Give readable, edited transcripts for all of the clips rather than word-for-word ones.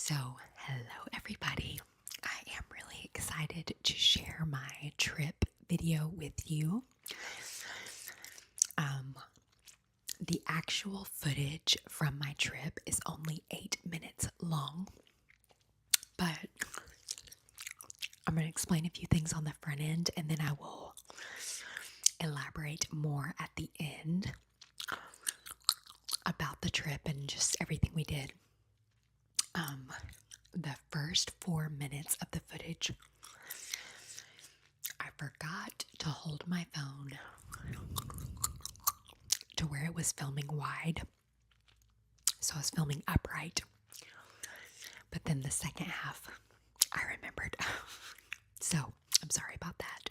So, hello everybody. I am really excited to share my trip video with you. Um, the actual footage from my trip is only 8 minutes long, but I'm going to explain a few things on the front end and then I will elaborate more at the end about the trip and just everything we did. The first 4 minutes of the footage, I forgot to hold my phone to where it was filming wide. So I was filming upright. But then the second half, I remembered. So I'm sorry about that.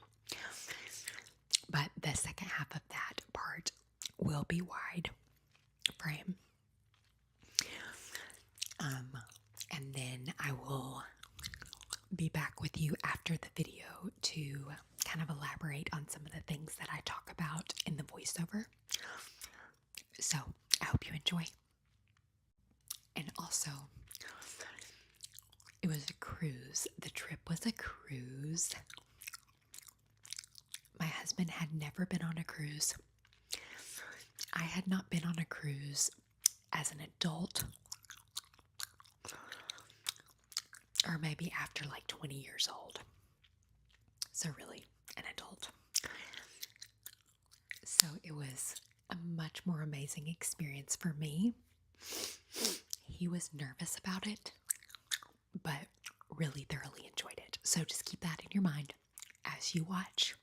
But the second half of that part will be wide frame. And then I will be back with you after the video to kind of elaborate on some of the things that I talk about in the voiceover. So I hope you enjoy. And also, it was a cruise. The trip was a cruise. My husband had never been on a cruise. I had not been on a cruise as an adult, or maybe after like 20 years old. So really an adult. So it was a much more amazing experience for me. He was nervous about it, but really thoroughly enjoyed it. So just keep that in your mind as you watch.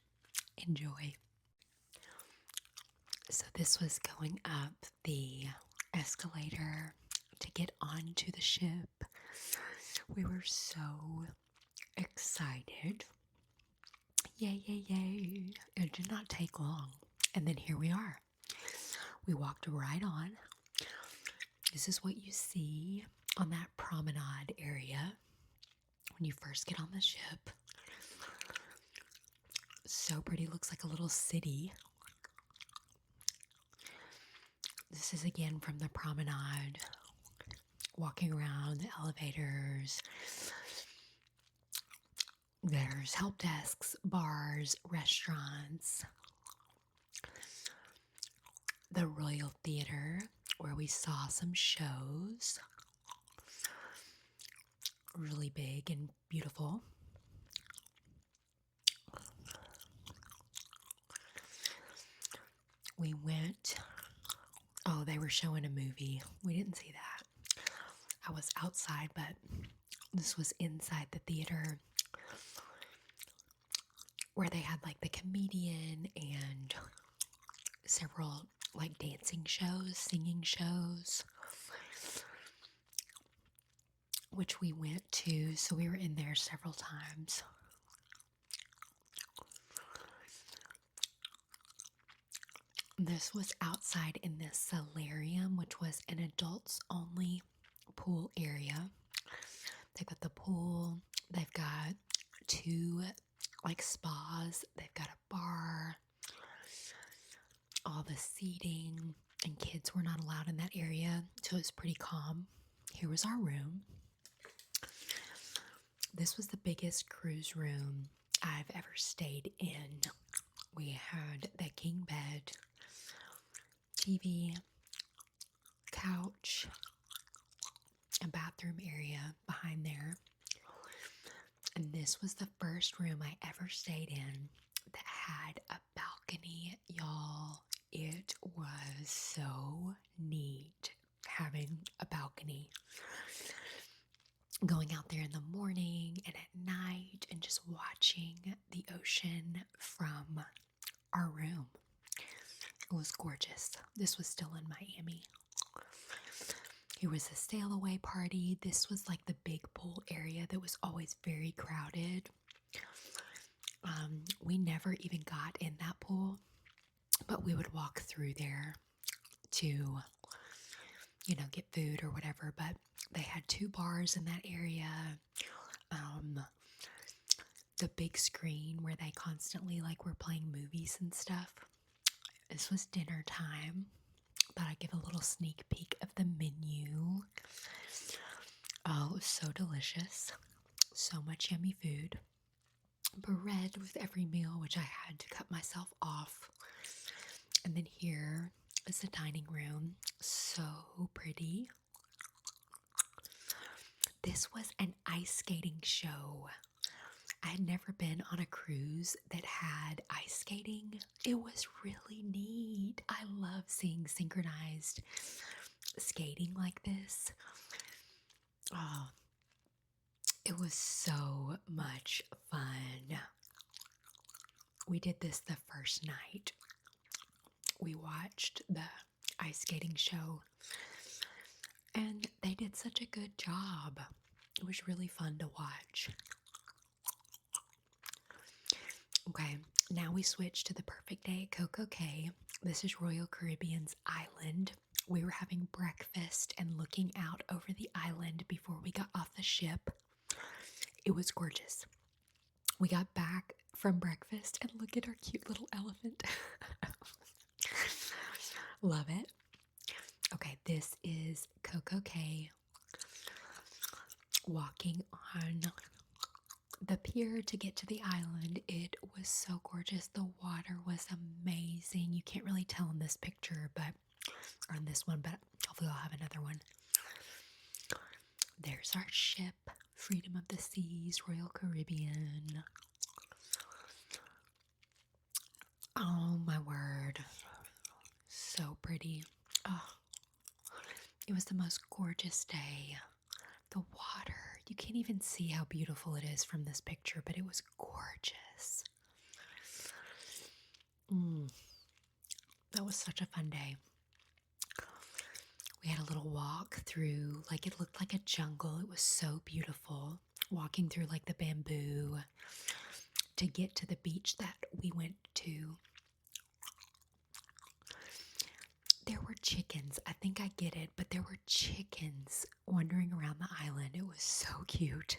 Enjoy. So this was going up the escalator to get onto the ship. We were so excited. Yay, yay, yay. It did not take long. And then here we are. We walked right on. This is what you see on that promenade area when you first get on the ship. So pretty. Looks like a little city. This is again from the promenade. Walking around the elevators. There's help desks, bars, restaurants. The Royal Theater, where we saw some shows. Really big and beautiful. We went, they were showing a movie. We didn't see that. I was outside, but this was inside the theater where they had like the comedian and several like dancing shows, singing shows, which we went to. So we were in there several times. This was outside in this solarium, which was an adults only pool area. They've got the pool, they've got 2 like spas, they've got a bar, all the seating, and kids were not allowed in that area, so it was pretty calm. Here was our room. This was the biggest cruise room I've ever stayed in. We had the king bed, TV, couch, a bathroom area behind there. And this was the first room I ever stayed in that had a balcony, y'all. It was so neat having a balcony. Going out there in the morning and at night and just watching the ocean from our room. It was gorgeous. This was still in Miami. Here was a sail away party. This was like the big pool area that was always very crowded. We never even got in that pool, but we would walk through there to, get food or whatever. But they had 2 bars in that area. The big screen where they constantly were playing movies and stuff. This was dinner time. Thought I'd give a little sneak peek of the menu. Oh, it was so delicious. So much yummy food. Bread with every meal, which I had to cut myself off. And then here is the dining room. So pretty. This was an ice skating show. I had never been on a cruise that had ice skating. It was really neat. I love seeing synchronized skating like this. Oh, it was so much fun. We did this the first night. We watched the ice skating show, and they did such a good job. It was really fun to watch. Okay, now we switch to the perfect day at CocoCay. This is Royal Caribbean's island. We were having breakfast and looking out over the island before we got off the ship. It was gorgeous. We got back from breakfast and look at our cute little elephant. Love it. Okay, this is CocoCay walking on the pier to get to the island. It was so gorgeous. The water was amazing. You can't really tell in this picture, or in this one, but hopefully I'll have another one. There's our ship, Freedom of the Seas, Royal Caribbean. Oh my word. So pretty. Oh, it was the most gorgeous day. The water, you can't even see how beautiful it is from this picture, but it was gorgeous. That was such a fun day. We had a little walk through, like it looked like a jungle. It was so beautiful. Walking through like the bamboo to get to the beach that we went to. There were chickens. I think I get it, but there were chickens wandering around the island. It was so cute.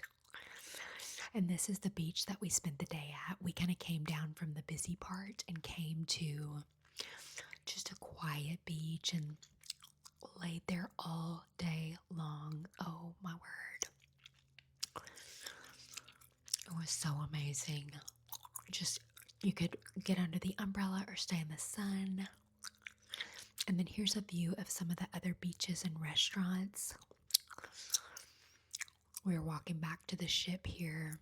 And this is the beach that we spent the day at. We kind of came down from the busy part and came to just a quiet beach and laid there all day long. Oh my word. It was so amazing. Just, you could get under the umbrella or stay in the sun. And then here's a view of some of the other beaches and restaurants. We're walking back to the ship here.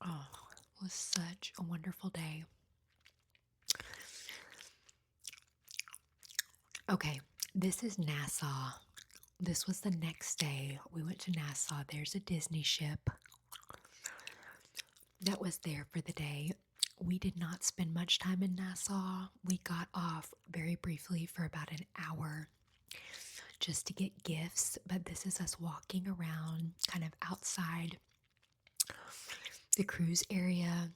Oh, it was such a wonderful day. Okay, this is Nassau. This was the next day. We went to Nassau. There's a Disney ship that was there for the day. We did not spend much time in Nassau. We got off very briefly for about an hour just to get gifts, but this is us walking around kind of outside the cruise area,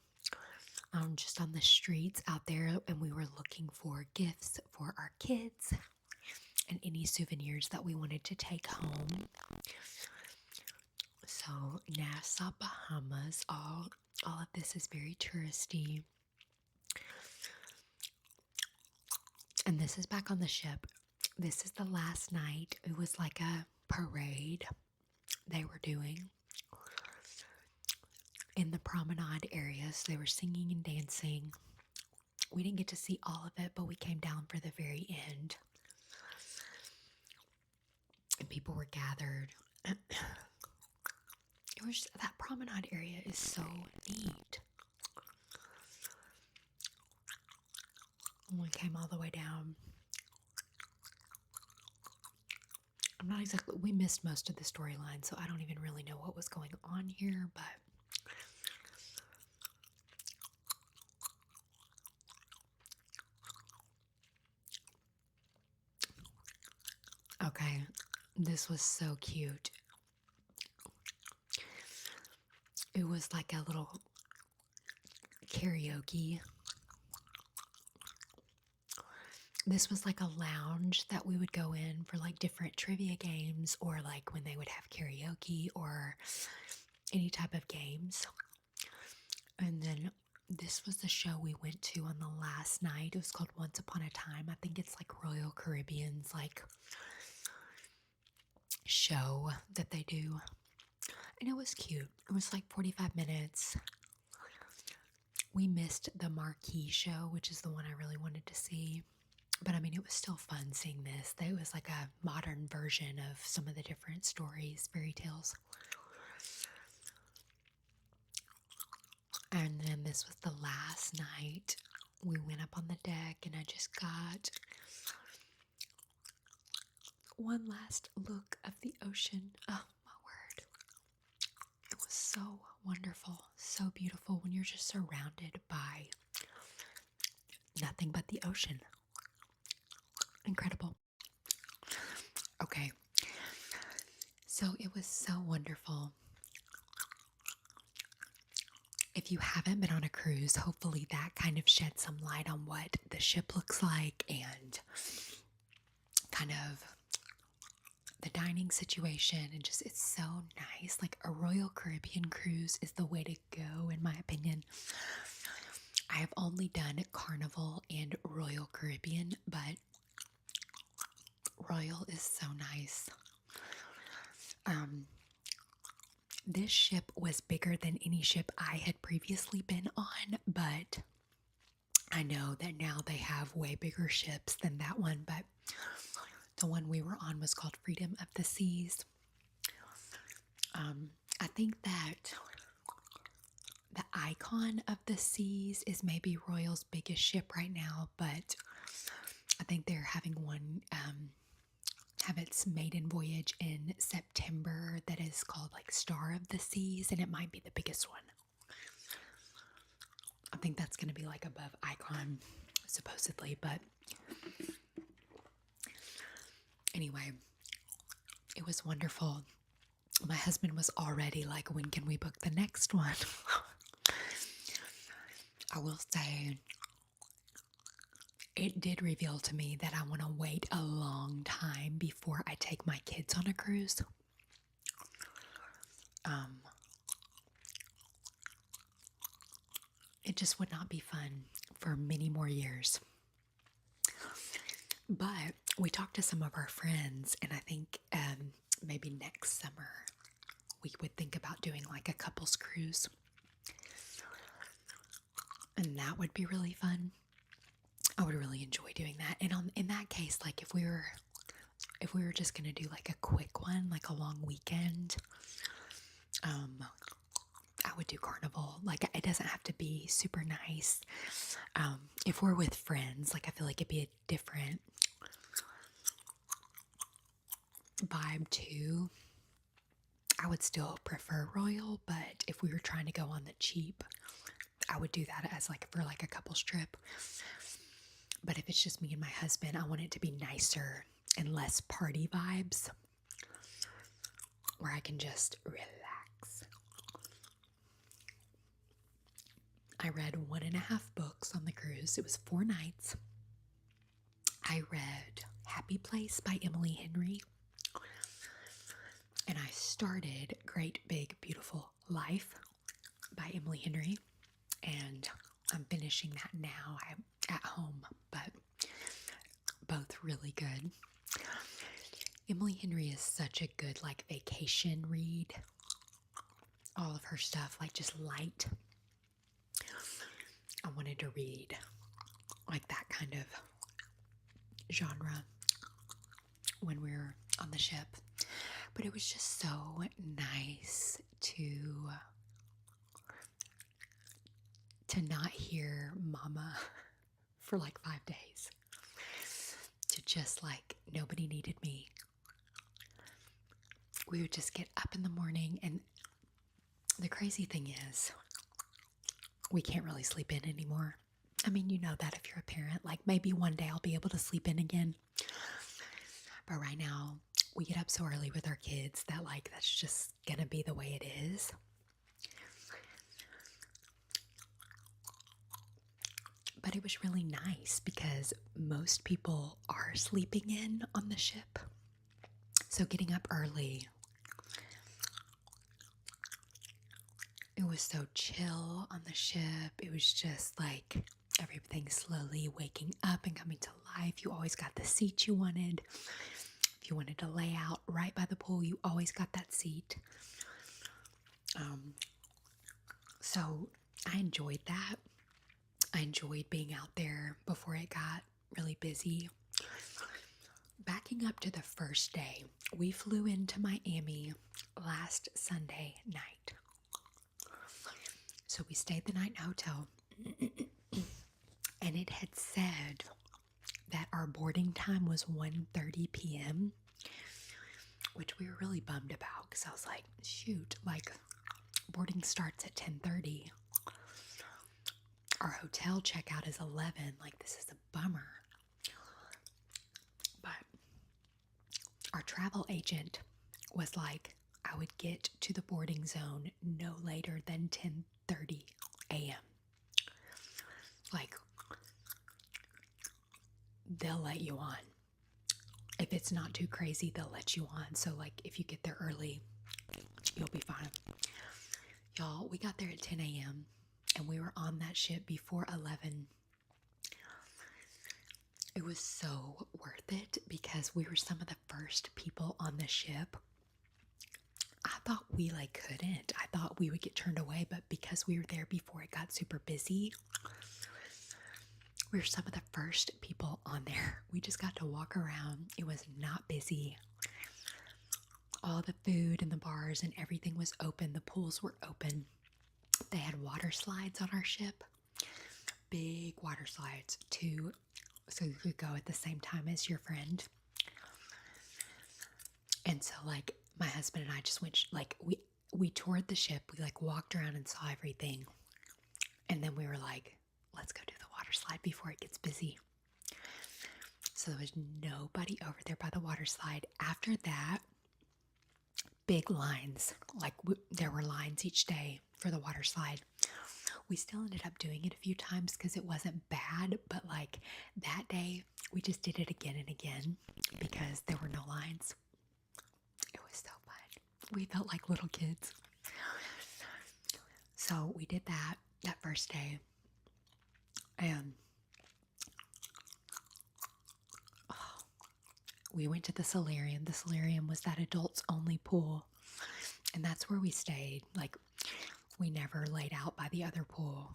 just on the streets out there, and we were looking for gifts for our kids and any souvenirs that we wanted to take home. So Nassau, Bahamas, all of this is very touristy. And this is back on the ship. This is the last night. It was like a parade they were doing in the promenade areas. They were singing and dancing. We didn't get to see all of it, but we came down for the very end. And people were gathered. It was, that promenade area is so neat. And we came all the way down. I'm not exactly, we missed most of the storyline, so I don't even really know what was going on here, but okay, this was so cute. It was like a little karaoke. This was like a lounge that we would go in for like different trivia games, or like when they would have karaoke or any type of games. And then this was the show we went to on the last night. It was called Once Upon a Time. I think it's like Royal Caribbean's like show that they do. And it was cute. It was like 45 minutes. We missed the marquee show, which is the one I really wanted to see. But I mean, it was still fun seeing this. It was like a modern version of some of the different stories, fairy tales. And then this was the last night. We went up on the deck and I just got one last look of the ocean. Oh, my word. It was so wonderful, so beautiful when you're just surrounded by nothing but the ocean. Incredible. Okay. So it was so wonderful. If you haven't been on a cruise, hopefully that kind of sheds some light on what the ship looks like and kind of the dining situation, and just it's so nice. Like a Royal Caribbean cruise is the way to go, in my opinion. I have only done Carnival and Royal Caribbean, but Royal is so nice. This ship was bigger than any ship I had previously been on, but I know that now they have way bigger ships than that one, but the one we were on was called Freedom of the Seas. I think that the Icon of the Seas is maybe Royal's biggest ship right now, but I think they're having one have its maiden voyage in September that is called like Star of the Seas, and it might be the biggest one. I think that's going to be like above Icon, supposedly, but anyway, it was wonderful. My husband was already like, when can we book the next one? I will say, it did reveal to me that I want to wait a long time before I take my kids on a cruise. It just would not be fun for many more years. But we talked to some of our friends, and I think maybe next summer we would think about doing like a couples cruise. And that would be really fun. I would really enjoy doing that. And in that case, like if we were just gonna do like a quick one, like a long weekend, I would do Carnival. Like it doesn't have to be super nice. If we're with friends, like I feel like it'd be a different vibe too. I would still prefer Royal, but if we were trying to go on the cheap, I would do that as like for like a couple's trip. But if it's just me and my husband, I want it to be nicer and less party vibes, where I can just relax. I read 1.5 books on the cruise. It was 4 nights. I read Happy Place by Emily Henry. And I started Great Big Beautiful Life by Emily Henry. And I'm finishing that now. I'm at home, but both really good. Emily Henry is such a good like vacation read. All of her stuff, like just light. I wanted to read like that kind of genre when we were on the ship. But it was just so nice to not hear Mama for like 5 days. To just like, nobody needed me. We would just get up in the morning, and the crazy thing is, we can't really sleep in anymore. I mean, you know that if you're a parent, like maybe one day I'll be able to sleep in again. But right now, we get up so early with our kids that like, that's just gonna be the way it is. But it was really nice because most people are sleeping in on the ship. So getting up early, it was so chill on the ship. It was just like everything slowly waking up and coming to life. You always got the seat you wanted. If you wanted to lay out right by the pool, you always got that seat. So I enjoyed that. I enjoyed being out there before it got really busy. Backing up to the first day, we flew into Miami last Sunday night. So we stayed the night in a hotel, and it had said that our boarding time was 1:30 p.m., which we were really bummed about because I was like, shoot, like boarding starts at 10:30. Our hotel checkout is 11. Like, this is a bummer. But our travel agent was like, I would get to the boarding zone no later than 10:30 a.m. Like, they'll let you on. If it's not too crazy, they'll let you on. So, like, if you get there early, you'll be fine. Y'all, we got there at 10 a.m. and we were on that ship before 11. It was so worth it because we were some of the first people on the ship. I thought we couldn't. I thought we would get turned away, but because we were there before it got super busy, we were some of the first people on there. We just got to walk around. It was not busy. All the food and the bars and everything was open. The pools were open. They had water slides on our ship. Big water slides, too, so you could go at the same time as your friend. And so, my husband and I just went, we toured the ship. We, walked around and saw everything. And then we were like, let's go do the water slide before it gets busy. So there was nobody over there by the water slide. After that, big lines. There were lines each day for the water slide. We still ended up doing it a few times because it wasn't bad, but that day we just did it again and again because there were no lines. It was so fun. We felt like little kids. So we did that first day. And we went to the solarium. The solarium was that adults only pool. And that's where we stayed. We never laid out by the other pool.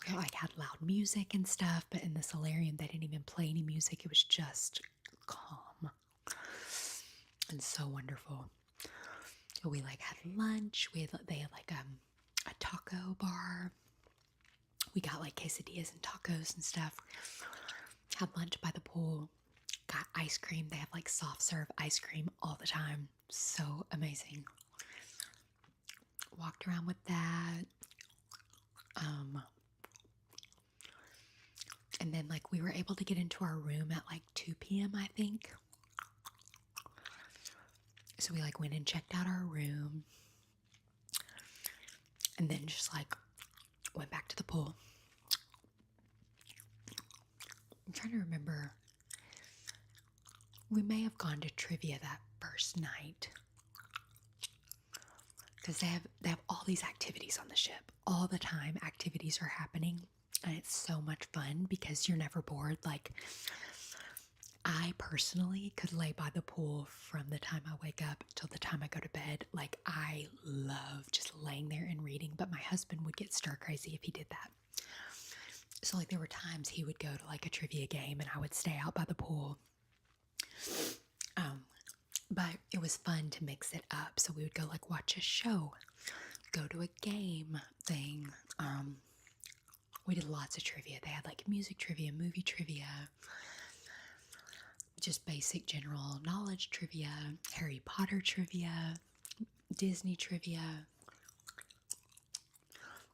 We had loud music and stuff, but in the solarium they didn't even play any music. It was just calm and so wonderful. So we had lunch. They had a taco bar. We got quesadillas and tacos and stuff. Had lunch by the pool. Got ice cream. They have soft serve ice cream all the time. So amazing. Walked around with that. And then we were able to get into our room at 2 p.m. I think. So we went and checked out our room. And then just went back to the pool. I'm trying to remember. We may have gone to trivia that first night. Because they have all these activities on the ship. All the time activities are happening. And it's so much fun because you're never bored. I personally could lay by the pool from the time I wake up till the time I go to bed. I love just laying there and reading. But my husband would get stir crazy if he did that. So there were times he would go to a trivia game and I would stay out by the pool. But it was fun to mix it up. So we would go watch a show, go to a game thing. We did lots of trivia. They had music trivia, movie trivia, just basic general knowledge trivia, Harry Potter trivia, Disney trivia,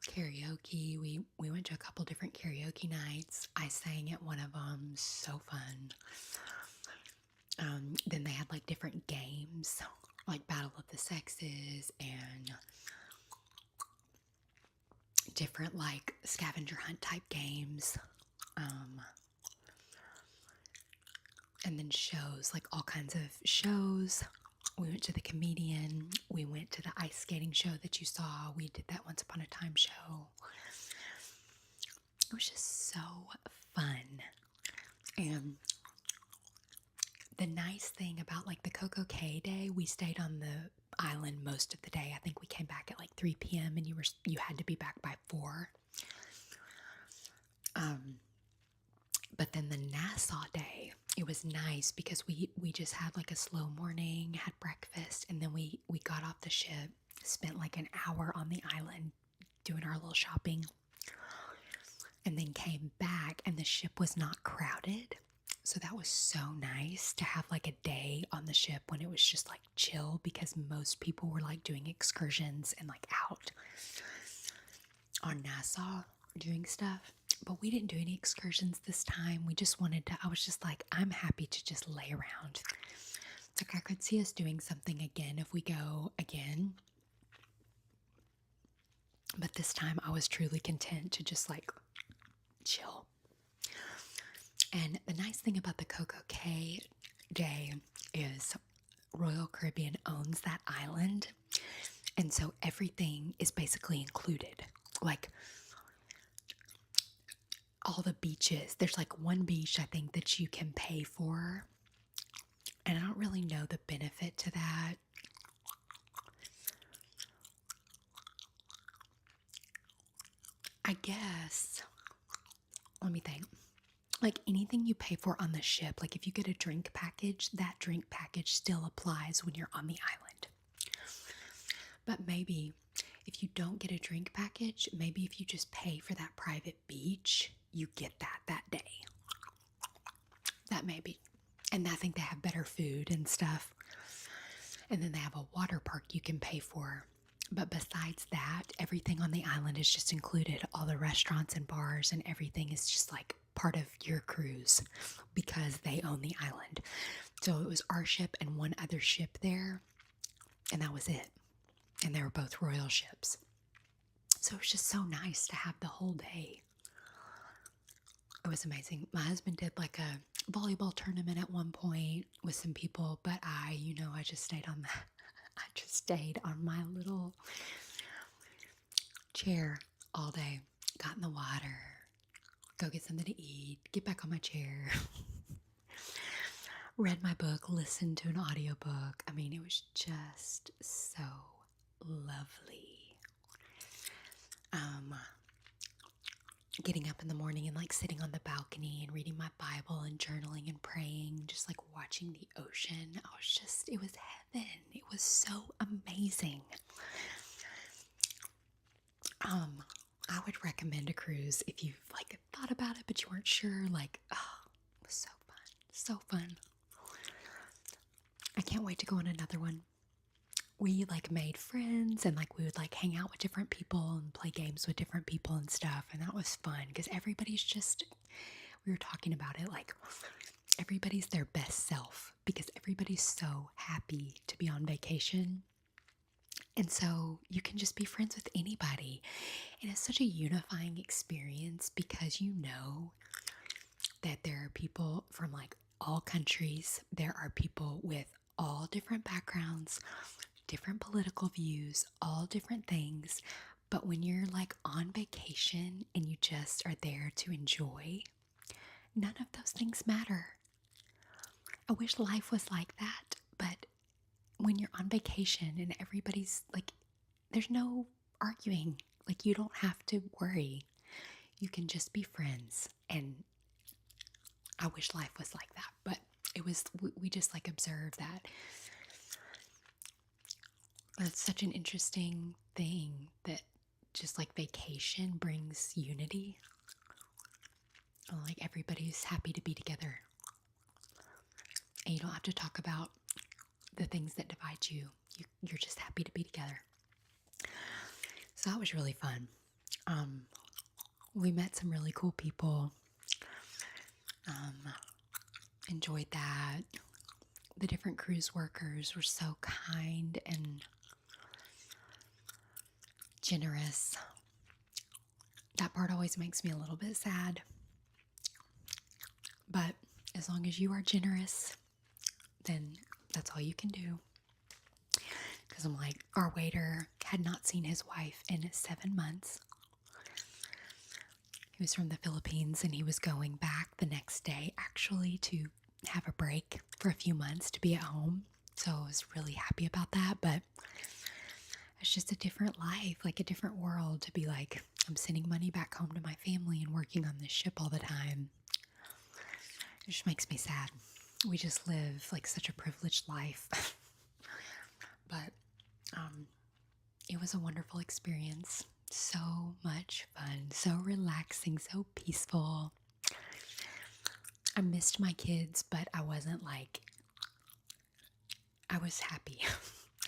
karaoke. We went to a couple different karaoke nights. I sang at one of them. So fun. Then they had different games, Battle of the Sexes and different scavenger hunt type games. And then shows, all kinds of shows. We went to the comedian. We went to the ice skating show that you saw. We did that Once Upon a Time show. It was just so fun. And the nice thing about like the CocoCay day, we stayed on the island most of the day. I think we came back at like 3 p.m. and you had to be back by 4. But then the Nassau day, it was nice because we just had like a slow morning, had breakfast, and then we got off the ship, spent like an hour on the island doing our little shopping, and then came back and the ship was not crowded. So that was so nice to have like a day on the ship when it was just like chill, because most people were like doing excursions and like out on Nassau doing stuff. But we didn't do any excursions this time. We just wanted to, I was just like, I'm happy to just lay around. It's like I could see us doing something again if we go again. But this time I was truly content to just like chill. And the nice thing about the CocoCay day is Royal Caribbean owns that island. And so everything is basically included. Like all the beaches, there's like one beach I think that you can pay for. And I don't really know the benefit to that. I guess, let me think. Like anything you pay for on the ship, like if you get a drink package, that drink package still applies when you're on the island. But maybe if you don't get a drink package, maybe if you just pay for that private beach, you get that day. That may be. And I think they have better food and stuff. And then they have a water park you can pay for. But besides that, everything on the island is just included. All the restaurants and bars and everything is just like part of your cruise because they own the island. So it was our ship and one other ship there, and that was it. And they were both royal ships. So it was just so nice to have the whole day. It was amazing. My husband did like a volleyball tournament at one point with some people, but I just stayed on that. I just stayed on my little chair all day. Got in the water, go get something to eat, get back on my chair. Read my book, listened to an audiobook. I mean, it was just so lovely. Getting up in the morning and like sitting on the balcony and reading my Bible and journaling and praying, just like watching the ocean. It was heaven. It was so amazing. I would recommend a cruise if you've like thought about it, but you weren't sure. Like, oh, it was so fun. So fun. I can't wait to go on another one. We like made friends and like we would like hang out with different people and play games with different people and stuff. And that was fun because everybody's just, we were talking about it, like everybody's their best self because everybody's so happy to be on vacation. And so you can just be friends with anybody. And it's such a unifying experience because you know that there are people from like all countries. There are people with all different backgrounds, different political views, all different things. But when you're like on vacation and you just are there to enjoy, none of those things matter. I wish life was like that, but when you're on vacation and everybody's like, there's no arguing. Like you don't have to worry. You can just be friends. And I wish life was like that, but it was, we just like observed that. That's such an interesting thing that just like vacation brings unity. Like everybody's happy to be together. And you don't have to talk about the things that divide you. You're just happy to be together. So that was really fun. We met some really cool people. Enjoyed that. The different cruise workers were so kind and generous. That part always makes me a little bit sad. But as long as you are generous, then that's all you can do. Because I'm like, our waiter had not seen his wife in 7 months. He was from the Philippines and he was going back the next day actually to have a break for a few months to be at home. So I was really happy about that. But it's just a different life, like a different world to be like, I'm sending money back home to my family and working on this ship all the time. It just makes me sad. We just live like such a privileged life. But it was a wonderful experience. So much fun, so relaxing, so peaceful. I missed my kids, but I wasn't like, I was happy.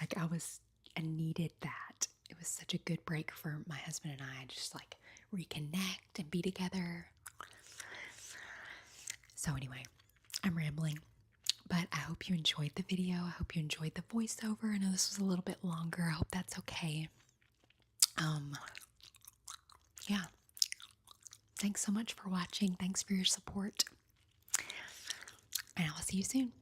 I needed that. It was such a good break for my husband and I, just like reconnect and be together. So anyway, I'm rambling, but I hope you enjoyed the video. I hope you enjoyed the voiceover. I know this was a little bit longer. I hope that's okay. Yeah. Thanks so much for watching. Thanks for your support. And I'll see you soon.